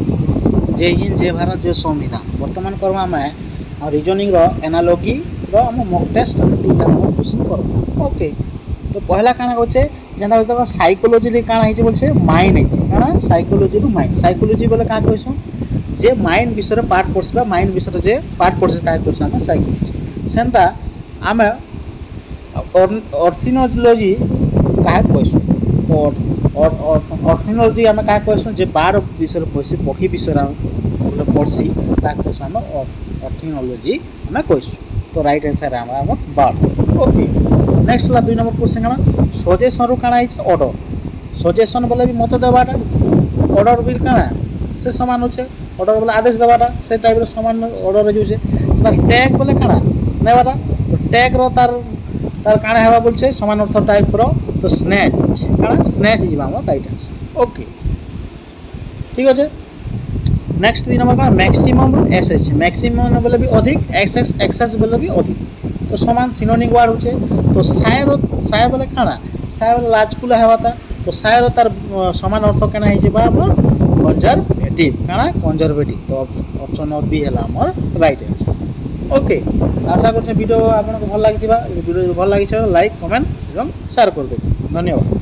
जय हिंद जय भारत जय संविधान। बर्तमान करमा आम रिजनिंग एनालॉजी आम मॉक टेस्ट तीनटा क्वेश्चन कर। ओके तो पहला काଣା होचे जेना होता साइकोलॉजी रे काଣା हिचे बोलछे माइंड हिचे काଣା साइकोलॉजी रु माइंड। साइकोलॉजी बोले का कहसु जे माइंड विषय रे पार्ट पढ़सबा माइंड विषय जे पार्ट पढ़से ता कहसु हम साइकोलॉजी। सेंता आम ऑर्थोलॉजी का कहसु तो ऑर्थोलॉजी आम का कहसु जे बार विषय पढ़सी पक्षी विषय पढ़सी ता कहसु हम ऑर्थोलॉजी आम कहसु। तो राइट आंसर है हम बार। ओके नेक्स्ट ला 2 नंबर क्वेश्चन काना सजेशन रु काना हिचे ऑर्डर। सजेशन बोले भी मत देवाटा ऑर्डर भी काना से समान होचे ऑर्डर बोले आदेश देवाटा से टाइप रो समान ऑर्डर रे जुचे। टैग बोले काना नेवाटा तो टैग रो तार काना हेबा बोलछे समान अर्थ टाइप रो तो स्नैच काना स्नैच जीवा हम राइट आंसर। ओके ठीक है। नेक्स्ट 3 नंबर का मैक्सिमम एसएस। मैक्सिमम बोले भी अधिक एक्सेस एक्सेस बोले भी अधिक तो समान सिनोनिम वर्ड होचे। तो साय बोले काना साय बोले लाजकुला हेबाता तो साय रो तार समान अर्थ केना हे जेबा हमर कंजर्वेटिव काना कंजर्वेटिव। तो ऑप्शन बी हला हमर राइट आंसर। ओके आशा करछे वीडियो आपनको भल लागिथिबा। वीडियो भल लागिछ लाइक कमेंट एवं शेयर कर देबे। धन्यवाद।